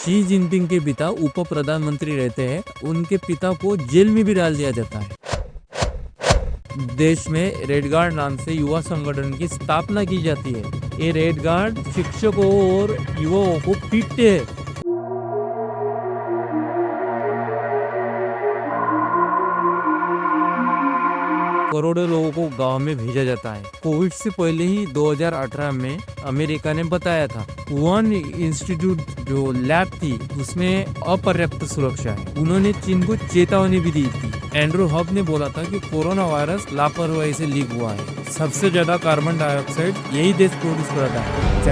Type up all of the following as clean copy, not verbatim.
Xi Jinping के पिता उप प्रधानमंत्री रहते हैं, उनके पिता को जेल में भी डाल दिया जाता है। देश में रेड गार्ड नाम से युवा संगठन की स्थापना की जाती है। ये रेड गार्ड शिक्षकों और युवाओं को पीटते हैं। करोड़ों लोगों को गांव में भेजा जाता है। कोविड से पहले ही 2018 में अमेरिका ने बताया था, वुहान इंस्टीट्यूट जो लैब थी उसमें अपर्याप्त सुरक्षा है। उन्होंने चीन को चेतावनी भी दी थी। एंड्रू हब ने बोला था कि कोरोना वायरस लापरवाही से लीक हुआ है। सबसे ज्यादा कार्बन डाइऑक्साइड यही देश प्रोड्यूस करता है।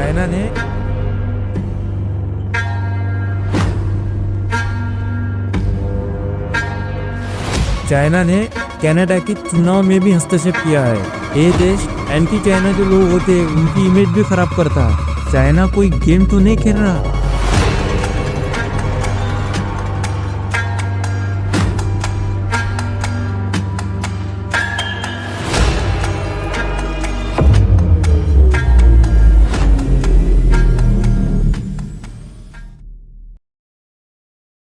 चाइना ने कनाडा के चुनाव में भी हस्तक्षेप किया है। ये देश एंटी चाइना जो लोग होते हैं उनकी इमेज भी खराब करता है। चाइना कोई गेम तो नहीं खेल रहा।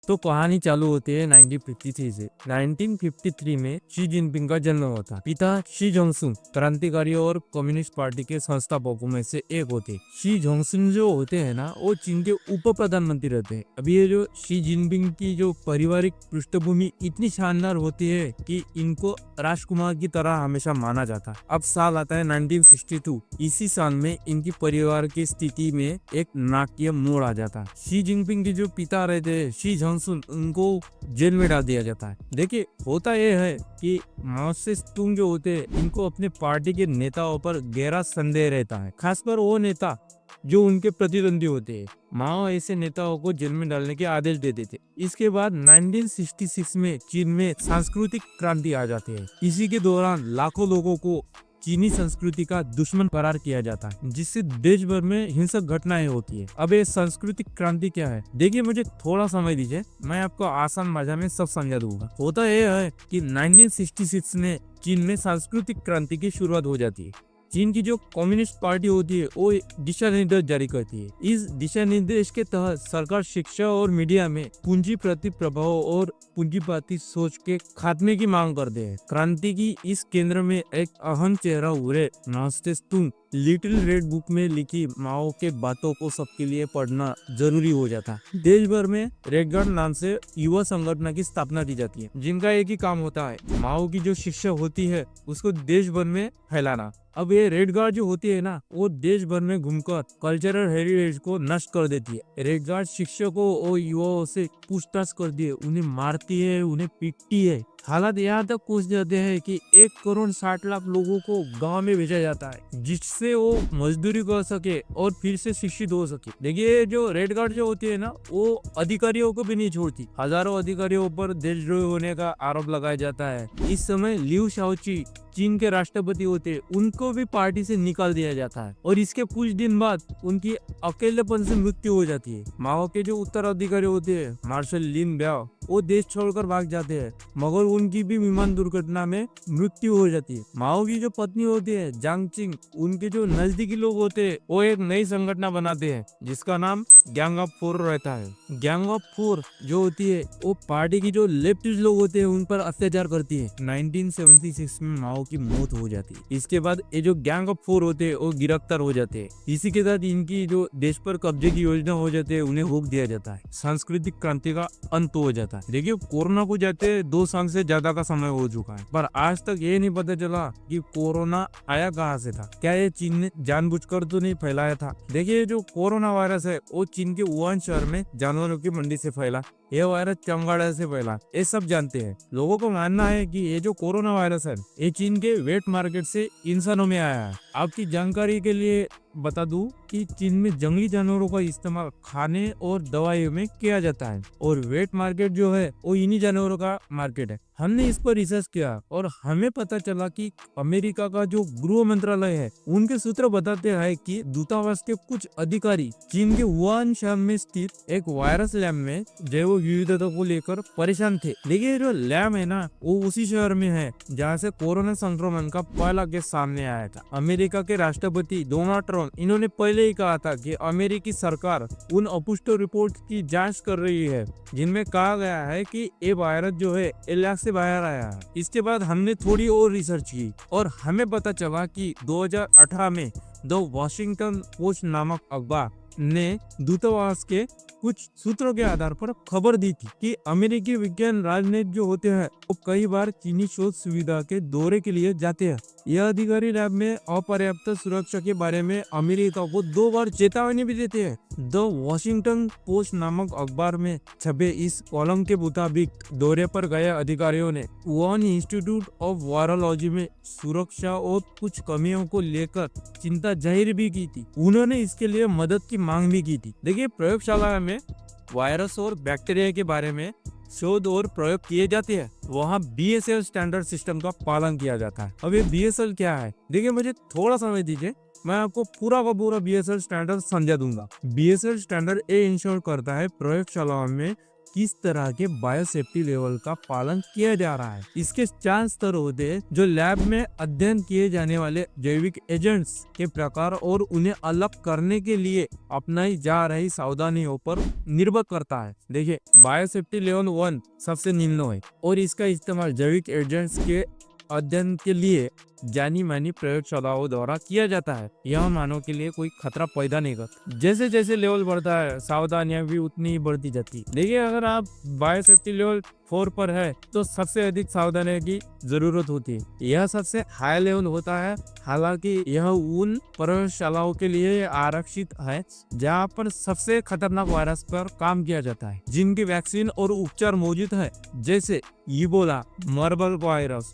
तो कहानी चालू होती है 1953 से। 1953 में शी जिनपिंग का जन्म होता। पिता शी जोंगसुन क्रांतिकारी और कम्युनिस्ट पार्टी के संस्थापकों में से एक होते। शी जोंगसुन जो होते हैं ना, वो चीन के उप प्रधानमंत्री रहते हैं। अभी ये जो शी जिनपिंग की जो पारिवारिक पृष्ठभूमि इतनी शानदार होती है कि इनको राजकुमार की तरह हमेशा माना जाता। अब साल आता है 1962। इसी साल में इनकी परिवार की स्थिति में एक नाट्य मोड़ आ जाता। शी जिनपिंग के जो पिता रहते हैं शी जोंगसुन, उनको जेल में डाल दिया जाता है। देखिए, होता यह है कि माओ से तुंग जो होते हैं इनको अपने पार्टी के नेताओं पर गहरा संदेह रहता है, खासकर वो नेता जो उनके प्रतिद्वंदी होते हैं। माओ ऐसे नेताओं को जेल में डालने के आदेश दे देते। इसके बाद 1966 में चीन में सांस्कृतिक क्रांति आ जाती है। इसी के दौरान लाखों लोगों को चीनी संस्कृति का दुश्मन करार किया जाता है, जिससे देश भर में हिंसक घटनाएं होती है। अब ये सांस्कृतिक क्रांति क्या है? देखिए, मुझे थोड़ा समय दीजिए, मैं आपको आसान भाषा में सब समझा दूंगा। होता यह है कि 1966 में चीन में सांस्कृतिक क्रांति की शुरुआत हो जाती है। चीन की जो कम्युनिस्ट पार्टी होती है वो दिशा निर्देश जारी करती है। इस दिशा निर्देश के तहत सरकार शिक्षा और मीडिया में पूंजी प्रति प्रभाव और पूंजीवादी सोच के खात्मे की मांग करते हैं। क्रांति की इस केंद्र में एक अहम चेहरा हुए तुंग। लिटिल रेड बुक में लिखी माओ के बातों को सबके लिए पढ़ना जरूरी हो जाता। देश भर में रेड गार्ड नाम से युवा संगठन की स्थापना की जाती है, जिनका एक ही काम होता है, माओ की जो शिक्षा होती है उसको देश भर में फैलाना। अब ये रेड गार्ड जो होती है ना, वो देश भर में घूमकर कल्चरल हेरिटेज को नष्ट कर देती है। रेड गार्ड शिक्षकों और युवाओं से पूछताछ करती है, उन्हें मारती है, उन्हें पीटती है। हालात यहाँ तक पहुंच जाते हैं कि 1,60,00,000 लोगों को गांव में भेजा जाता है, जिससे वो मजदूरी कर सके और फिर से शिक्षित हो सके। देखिए, जो रेड गार्ड जो होती है ना, वो अधिकारियों को भी नहीं छोड़ती। हजारों अधिकारियों पर देशद्रोही होने का आरोप लगाया जाता है। इस समय लिू शाओची चीन के राष्ट्रपति होते, उनको भी पार्टी से निकाल दिया जाता है और इसके कुछ दिन बाद उनकी अकेलेपन से मृत्यु हो जाती है। माओ के जो उत्तराधिकारी होते हैं मार्शल लिन ब्याओ, वो देश छोड़कर भाग जाते हैं, मगर उनकी भी विमान दुर्घटना में मृत्यु हो जाती है। माओ की जो पत्नी होती है जांग चिंग, उनके जो नजदीकी लोग होते हैं वो एक नई संगठन बनाते हैं जिसका नाम गैंग ऑफ फोर रहता है। गैंग ऑफ फोर जो होती है वो पार्टी की जो लेफ्टिस्ट लोग होते हैं उन पर अत्याचार करती है। 1976 में माओ की मौत हो जाती है। इसके बाद ये जो गैंग ऑफ फोर होते हैं वो गिरफ्तार हो जाते हैं। इसी के साथ इनकी जो देश पर कब्जे की योजना हो जाती है उन्हें रोक दिया जाता है। सांस्कृतिक क्रांति का अंत हो जाता है। देखिए, कोरोना को जाते 2 साल से ज्यादा का समय हो चुका है, पर आज तक ये नहीं पता चला कि कोरोना आया कहाँ से था। क्या ये चीन ने जानबूझकर तो नहीं फैलाया था? देखिए, जो कोरोना वायरस है वो चीन के वुहान शहर में जानवरों की मंडी से फैला। ये वायरस चमगादड़ से फैला, ये सब जानते हैं। लोगों को मानना है कि ये जो कोरोना वायरस है ये चीन के वेट मार्केट से इंसानों में आया है। आपकी जानकारी के लिए बता दूं कि चीन में जंगली जानवरों का इस्तेमाल खाने और दवाइयों में किया जाता है और वेट मार्केट जो है वो इन्हीं जानवरों का मार्केट है। हमने इस पर रिसर्च किया और हमें पता चला कि अमेरिका का जो गृह मंत्रालय है उनके सूत्र बताते हैं कि दूतावास के कुछ अधिकारी चीन के वुहान शहर में स्थित एक वायरस लैब में जैव विविधता को लेकर परेशान थे। देखिए, जो लैब है ना वो उसी शहर में है जहाँ से कोरोना संक्रमण का पहला केस सामने आया था। अमेरिका अमेरिका के राष्ट्रपति डोनाल्ड ट्रम्प इन्होंने पहले ही कहा था कि अमेरिकी सरकार उन अपुष्ट रिपोर्ट की जांच कर रही है जिनमें कहा गया है कि ये वायरस जो है इलाक से बाहर आया है। इसके बाद हमने थोड़ी और रिसर्च की और हमें पता चला कि 2018 में द वॉशिंगटन पोस्ट नामक अखबार ने दूतावास के कुछ सूत्रों के आधार पर खबर दी थी कि अमेरिकी विज्ञान राजनयिक जो होते हैं वो कई बार चीनी शोध सुविधा के दौरे के लिए जाते हैं। यह अधिकारी लैब में अपर्याप्त सुरक्षा के बारे में अमेरिका को 2 बार चेतावनी भी देते हैं। द वॉशिंगटन पोस्ट नामक अखबार में छपे इस कॉलम के मुताबिक दौरे पर गए अधिकारियों ने वुहान इंस्टीट्यूट ऑफ वायरोलॉजी में सुरक्षा और कुछ कमियों को लेकर चिंता जाहिर भी की थी। उन्होंने इसके लिए मदद की मांग भी की थी। देखिए, प्रयोगशाला में वायरस और बैक्टीरिया के बारे में शोध और प्रयोग किए जाते हैं। वहाँ BSL स्टैंडर्ड सिस्टम का पालन किया जाता है। अब ये BSL क्या है? देखिए, मुझे थोड़ा समय दीजिए, मैं आपको पूरा का पूरा BSL स्टैंडर्ड समझा दूंगा। BSL स्टैंडर्ड ये इंश्योर करता है प्रयोगशाला में किस तरह के बायोसेफ्टी लेवल का पालन किया जा रहा है। इसके 4 स्तर होते हैं जो लैब में अध्ययन किए जाने वाले जैविक एजेंट्स के प्रकार और उन्हें अलग करने के लिए अपनाई जा रही सावधानियों पर निर्भर करता है। देखिए, बायोसेफ्टी लेवल 1 सबसे निम्न है और इसका इस्तेमाल जैविक एजेंट्स के अध्ययन के लिए जानी मानी प्रयोगशालाओं द्वारा किया जाता है। यह मानव के लिए कोई खतरा पैदा नहीं करता। जैसे जैसे लेवल बढ़ता है सावधानियां भी उतनी ही बढ़ती जाती। देखिए, अगर आप बायोसेफ्टी लेवल 4 पर है तो सबसे अधिक सावधानी की जरूरत होती है। यह सबसे हाई लेवल होता है। हालांकि यह उन प्रयोगशालाओं के लिए आरक्षित है जहां पर सबसे खतरनाक वायरस पर काम किया जाता है, जिनकी वैक्सीन और उपचार मौजूद है, जैसे इबोला, मार्बर्ग वायरस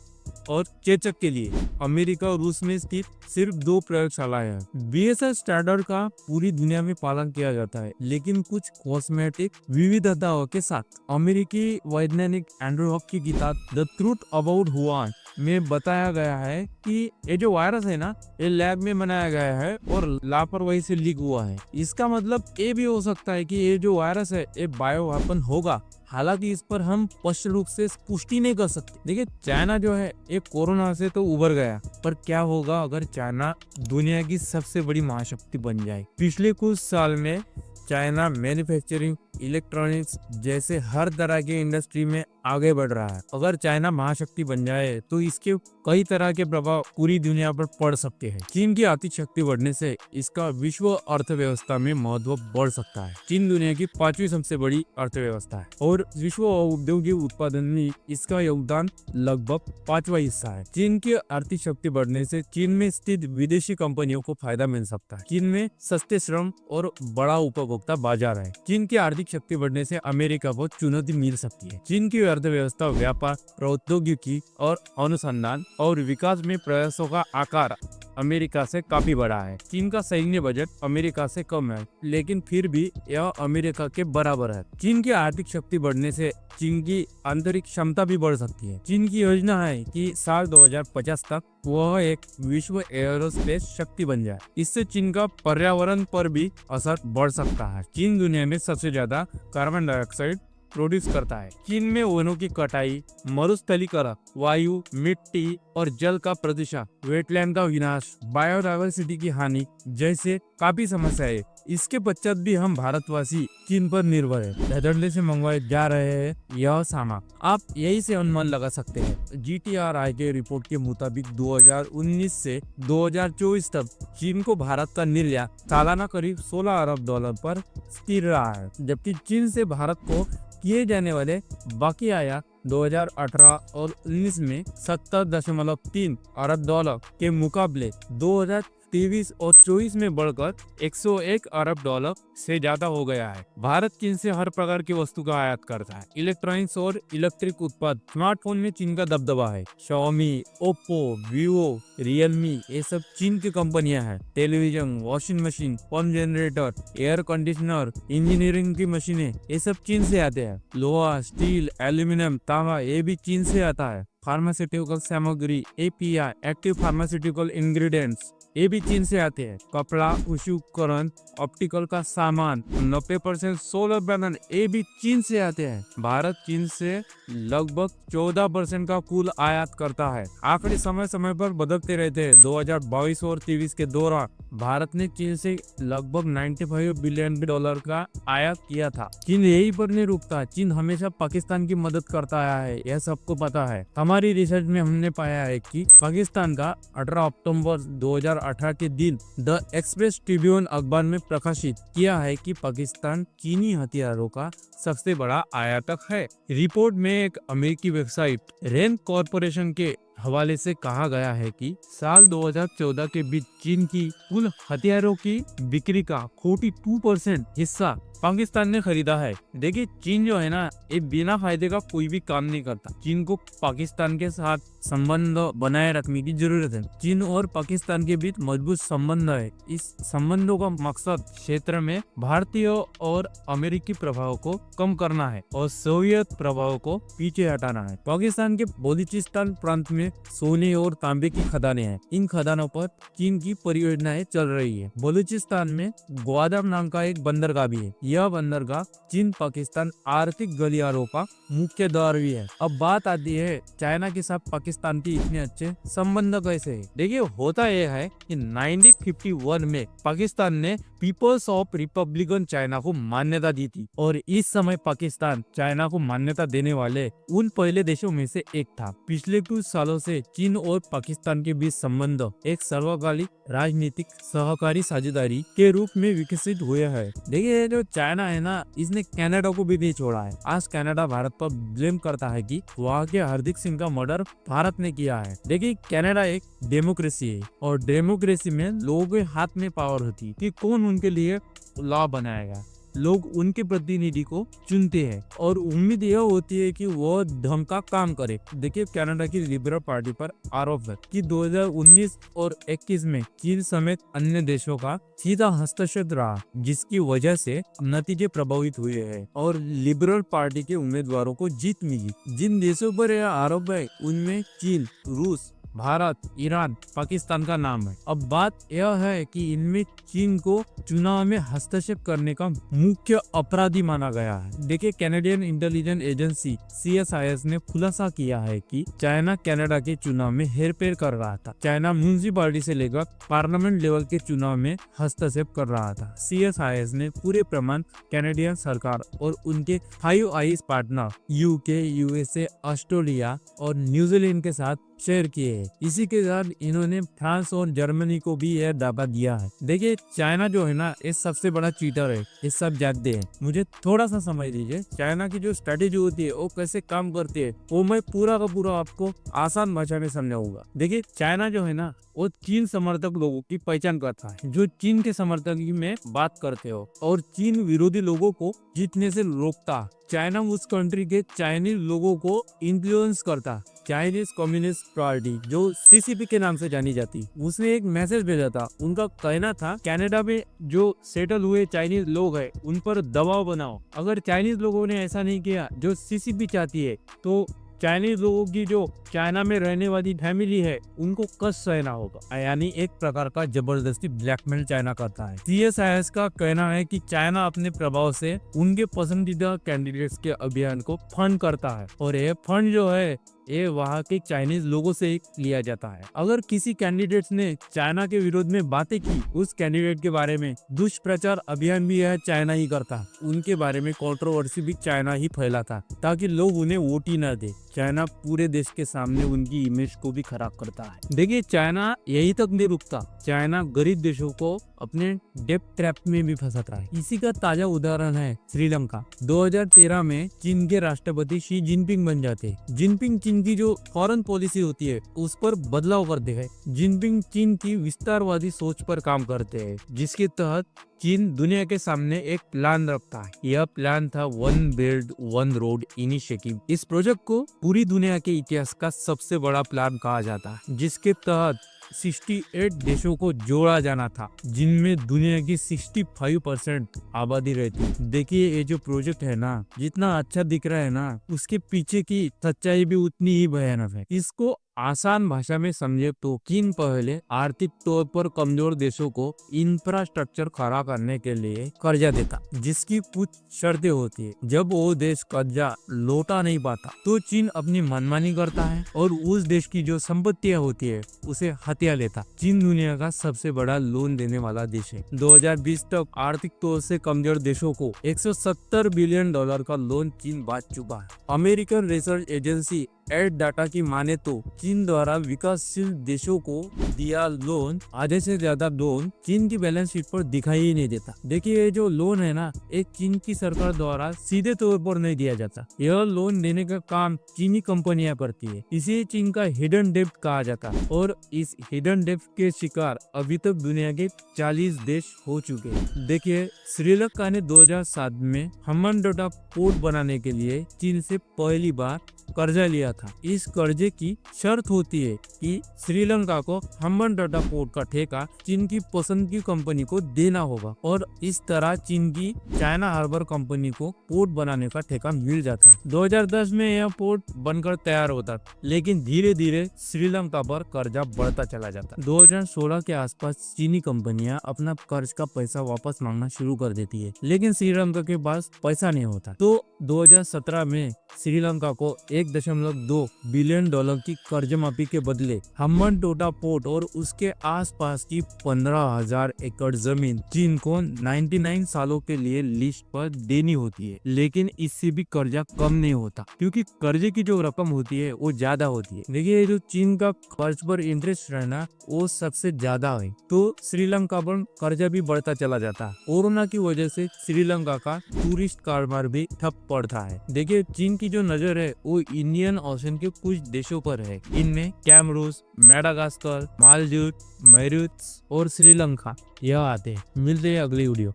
और चेचक के लिए अमेरिका और रूस में स्थित सिर्फ 2 प्रयोगशालाएं हैं। BSL स्टैंडर्ड का पूरी दुनिया में पालन किया जाता है, लेकिन कुछ कॉस्मेटिक विविधताओं के साथ। अमेरिकी वैज्ञानिक एंड्रू हक की किताब द ट्रूथ अबाउट वुहान में बताया गया है कि ये जो वायरस है ना, ये लैब में बनाया गया है और लापरवाही से लीक हुआ है। इसका मतलब ये भी हो सकता है कि ये जो वायरस है ये बायो वेपन होगा। हालांकि इस पर हम स्पष्ट रूप से पुष्टि नहीं कर सकते। देखिए, चाइना जो है ये कोरोना से तो उबर गया, पर क्या होगा अगर चाइना दुनिया की सबसे बड़ी महाशक्ति बन जाए? पिछले कुछ साल में चाइना मैन्युफैक्चरिंग, इलेक्ट्रॉनिक्स जैसे हर तरह के इंडस्ट्री में आगे बढ़ रहा है। अगर चाइना महाशक्ति बन जाए तो इसके कई तरह के प्रभाव पूरी दुनिया पर पड़ सकते हैं। चीन की आर्थिक शक्ति बढ़ने से इसका विश्व अर्थव्यवस्था में महत्व बढ़ सकता है। चीन दुनिया की 5वीं सबसे बड़ी अर्थव्यवस्था है और विश्व औद्योगिक उत्पादन में इसका योगदान लगभग 5वां हिस्सा है। चीन की आर्थिक शक्ति बढ़ने से चीन में स्थित विदेशी कंपनियों को फायदा मिल सकता है। चीन में सस्ते श्रम और बड़ा उपभोक्ता बाजार है। चीन की आर्थिक शक्ति बढ़ने से अमेरिका को चुनौती मिल सकती है। चीन की अर्थव्यवस्था व्यापार, प्रौद्योगिकी और अनुसंधान और विकास में प्रयासों का आकार अमेरिका से काफी बड़ा है। चीन का सैन्य बजट अमेरिका से कम है, लेकिन फिर भी यह अमेरिका के बराबर है। चीन की आर्थिक शक्ति बढ़ने से चीन की आंतरिक क्षमता भी बढ़ सकती है। चीन की योजना है कि साल 2050 तक वह एक विश्व एयरोस्पेस शक्ति बन जाए। इससे चीन का पर्यावरण पर भी असर बढ़ सकता है। चीन दुनिया में सबसे ज्यादा कार्बन डाइऑक्साइड प्रोड्यूस करता है। चीन में वनों की कटाई, मरुस्थलीकरण, वायु, मिट्टी और जल का प्रदूषण, वेटलैंड का विनाश, बायोडायवर्सिटी की हानि जैसे काफी समस्याएं। इसके पश्चात भी हम भारतवासी चीन पर निर्भर है। नेदरलैंड से मंगवाए जा रहे हैं यह सामान। आप यही से अनुमान लगा सकते हैं। GTRI के रिपोर्ट के मुताबिक 2019 से 2024 तक चीन को भारत का निर्यात सालाना करीब $16 अरब पर स्थिर रहा है, जबकि चीन से भारत को किए जाने वाले बाकी आयात 2018 और 19 में $70.3 अरब के मुकाबले 2023 और 24 में बढ़कर $101 अरब से ज्यादा हो गया है। भारत चीन से हर प्रकार की वस्तु का आयात करता है। इलेक्ट्रॉनिक्स और इलेक्ट्रिक उत्पाद, स्मार्टफोन में चीन का दबदबा है। Xiaomi, Oppo, Vivo, Realme ये सब चीन की कंपनियां हैं। Television, washing machine, pump generator, air conditioner, engineering की मशीनें ये सब चीन से आते हैं। लोहा, स्टील, एल्यूमिनियम, तांबा ये भी चीन से आता है। फार्मास्यूटिकल सामग्री एपीआई, एक्टिव फार्मास्यूटिकल इंग्रेडिएंट्स, ये भी चीन से आते हैं। कपड़ा, कृषि उपकरण, ऑप्टिकल का सामान, 90% सोलर पैनल, ये भी चीन से आते हैं। भारत चीन से लगभग 14% का कुल आयात करता है। आंकड़े समय समय पर बदलते रहते हैं। 2022 और 2023 के दौरान भारत ने चीन से लगभग 95 बिलियन डॉलर का आयात किया था। चीन यही पर नहीं रुकता, चीन हमेशा पाकिस्तान की मदद करता आया है, यह सबको पता है। हमारी रिसर्च में हमने पाया है कि पाकिस्तान का 18 अक्टूबर 2018 के दिन द एक्सप्रेस ट्रिब्यून अखबार में प्रकाशित किया है कि पाकिस्तान चीनी हथियारों का सबसे बड़ा आयातक है। रिपोर्ट में एक अमेरिकी वेबसाइट रेन कॉर्पोरेशन के हवाले से कहा गया है कि साल 2014 के बीच चीन की कुल हथियारों की बिक्री का 42% हिस्सा पाकिस्तान ने खरीदा है। देखिए चीन जो है ना, ये बिना फायदे का कोई भी काम नहीं करता। चीन को पाकिस्तान के साथ संबंध बनाए रखने की जरूरत है। चीन और पाकिस्तान के बीच मजबूत संबंध है। इस संबंधों का मकसद क्षेत्र में भारतीय और अमेरिकी प्रभाव को कम करना है और सोवियत प्रभाव को पीछे हटाना है। पाकिस्तान के बलूचिस्तान प्रांत में सोने और तांबे की खदानें हैं। इन खदानों पर चीन की परियोजनाएं चल रही है। बलूचिस्तान में ग्वादर नाम का एक बंदरगाह भी है। यह बंदरगाह चीन पाकिस्तान आर्थिक गलियारों का मुख्य द्वार भी है। अब बात आती है चाइना के साथ पाकिस्तान की इतने अच्छे संबंध कैसे है। देखिए होता यह है कि 1951 में पाकिस्तान ने पीपल्स ऑफ रिपब्लिकन चाइना को मान्यता दी थी और इस समय पाकिस्तान चाइना को मान्यता देने वाले उन पहले देशों में से एक था। पिछले कुछ सालों से चीन और पाकिस्तान के बीच संबंध एक सर्वकालिक राजनीतिक सहकारी साझेदारी के रूप में विकसित हुए हैं। देखिए जो चाइना है ना, इसने कनाडा को भी नहीं छोड़ा है। आज कनाडा भारत पर ब्लेम करता है कि वहाँ के हार्दिक सिंह का मर्डर भारत ने किया है। देखिए कनाडा एक डेमोक्रेसी है और डेमोक्रेसी में लोगों के हाथ में पावर होती है कि कौन उनके लिए लॉ बनाएगा। लोग उनके प्रतिनिधि को चुनते हैं और उम्मीद यह होती है कि वह ढंग का काम करे। देखिए कनाडा की लिबरल पार्टी पर आरोप है कि 2019 और 21 में चीन समेत अन्य देशों का सीधा हस्तक्षेप रहा, जिसकी वजह से नतीजे प्रभावित हुए हैं और लिबरल पार्टी के उम्मीदवारों को जीत मिली। जिन देशों पर यह आरोप है उनमें चीन, रूस, भारत, ईरान, पाकिस्तान का नाम है। अब बात यह है कि इनमें चीन को चुनाव में हस्तक्षेप करने का मुख्य अपराधी माना गया है। देखिए कैनेडियन इंटेलिजेंस एजेंसी CSIS ने खुलासा किया है कि चाइना कनाडा के चुनाव में हेरफेर कर रहा था। चाइना म्यूनिसिपैलिटी से लेकर पार्लियामेंट लेवल के चुनाव में हस्तक्षेप कर रहा था। CSIS ने पूरे प्रमाण कैनेडियन सरकार और उनके 5 eyes partner UK, USA, Australia और न्यूजीलैंड के साथ शेयर किए हैं। इसी के साथ इन्होंने फ्रांस और जर्मनी को भी यह दावा दिया है। देखिए चाइना जो है ना, ये सबसे बड़ा चीटर है, ये सब जानते हैं। मुझे थोड़ा सा समझ लीजिए, चाइना की जो स्ट्रेटेजी होती है वो कैसे काम करती है, वो मैं पूरा का पूरा आपको आसान भाषा में समझाऊंगा। देखिए चाइना जो है ना, वो चीन समर्थक लोगों की पहचान करता है जो चीन के समर्थक में बात करते हो और चीन विरोधी लोगों को जीतने से रोकता। चाइना उस कंट्री के चाइनीज लोगों को इन्फ्लुएंस करता। चाइनीज कम्युनिस्ट पार्टी जो CCP के नाम से जानी जाती, उसने एक मैसेज भेजा था। उनका कहना था कनाडा में जो सेटल हुए चाइनीज लोग हैं उन पर दबाव बनाओ। अगर चाइनीज लोगों ने ऐसा नहीं किया जो CCP चाहती है, तो चाइनीज लोगों की जो चाइना में रहने वाली फैमिली है उनको कष्ट सहना होगा। यानी एक प्रकार का जबरदस्ती ब्लैकमेल चाइना करता है। CSIS का कहना है कि चाइना अपने प्रभाव से उनके पसंदीदा कैंडिडेट्स के अभियान को फंड करता है और यह फंड जो है ये वहाँ के चाइनीज लोगों से लिया जाता है। अगर किसी कैंडिडेट्स ने चाइना के विरोध में बातें की, उस कैंडिडेट के बारे में दुष्प्रचार अभियान भी यह चाइना ही करता। उनके बारे में कंट्रोवर्सी भी चाइना ही फैलाता ताकि लोग उन्हें वोट ही न दे। चाइना पूरे देश के सामने उनकी इमेज को भी खराब करता है। देखिए चाइना यही तक नहीं रुकता, चाइना गरीब देशों को अपने डेट ट्रैप में भी फंसाता है। इसी का ताजा उदाहरण है श्रीलंका। 2013 में चीन के राष्ट्रपति शी जिनपिंग बन जाते। जिनपिंग चीन की जो फॉरेन पॉलिसी होती है उस पर बदलाव करते हैं। जिनपिंग चीन की विस्तारवादी सोच पर काम करते हैं, जिसके तहत चीन दुनिया के सामने एक प्लान रखता है। यह प्लान था one belt one road initiative. इस प्रोजेक्ट को पूरी दुनिया के इतिहास का सबसे बड़ा प्लान कहा जाता है, जिसके तहत 68 देशों को जोड़ा जाना था, जिनमें दुनिया की 65% आबादी रहती। देखिए ये जो प्रोजेक्ट है ना, जितना अच्छा दिख रहा है ना, उसके पीछे की सच्चाई भी उतनी ही भयानक है। इसको आसान भाषा में समझे तो चीन पहले आर्थिक तौर पर कमजोर देशों को इंफ्रास्ट्रक्चर खड़ा करने के लिए कर्जा देता, जिसकी कुछ शर्तें होती है। जब वो देश कर्जा लौटा नहीं पाता तो चीन अपनी मनमानी करता है और उस देश की जो संपत्तियां होती है उसे हथिया लेता। चीन दुनिया का सबसे बड़ा लोन देने वाला देश है। 2020 तक आर्थिक तौर से कमजोर देशों को $170 बिलियन का लोन चीन बांट चुका है। American research agency AidData की माने तो चीन द्वारा विकासशील देशों को दिया लोन आधे से ज्यादा लोन चीन की बैलेंस शीट पर दिखाई ही नहीं देता। देखिए ये जो लोन है ना, एक चीन की सरकार द्वारा सीधे तौर पर नहीं दिया जाता। यह लोन देने का काम चीनी कंपनियां करती है। इसे चीन का हिडन डेप्ट कहा जाता है और इस हिडन डेप्ट के शिकार अभी तक दुनिया के 40 देश हो चुके हैं। देखिए श्रीलंका ने 2007 में हम्बनटोटा पोर्ट बनाने के लिए चीन से पहली बार कर्जा लिया था। इस कर्जे की शर्त होती है कि श्रीलंका को हम्बनटोटा पोर्ट का ठेका चीन की पसंद की कंपनी को देना होगा और इस तरह चीन की चाइना हार्बर कंपनी को पोर्ट बनाने का ठेका मिल जाता है। 2010 में यह पोर्ट बनकर तैयार होता, लेकिन धीरे धीरे श्रीलंका पर कर्जा बढ़ता चला जाता। 2016 के आसपास चीनी कंपनियां अपना कर्ज का पैसा वापस मांगना शुरू कर देती है, लेकिन श्रीलंका के पास पैसा नहीं होता। तो 2017 में श्रीलंका को $1.2 बिलियन की कर्ज माफी के बदले हम्बनटोटा पोर्ट और उसके आसपास की 15,000 एकड़ जमीन चीन को 99 सालों के लिए लिस्ट पर देनी होती है। लेकिन इससे भी कर्जा कम नहीं होता, क्योंकि कर्जे की जो रकम होती है वो ज्यादा होती है। देखिए जो चीन का कर्ज पर इंटरेस्ट रहना वो सबसे ज्यादा है, तो श्रीलंका पर कर्जा भी बढ़ता चला जाता है। कोरोना की वजह से श्रीलंका का टूरिस्ट कारोबार भी ठप पड़ता है। देखिए चीन की जो नजर है वो इंडियन ओशन के कुछ देशों पर है। इनमें कैमरूस, मेडागास्कर, मालदीव, मॉरिशस और श्रीलंका यह आते हैं। मिलते हैं अगली वीडियो।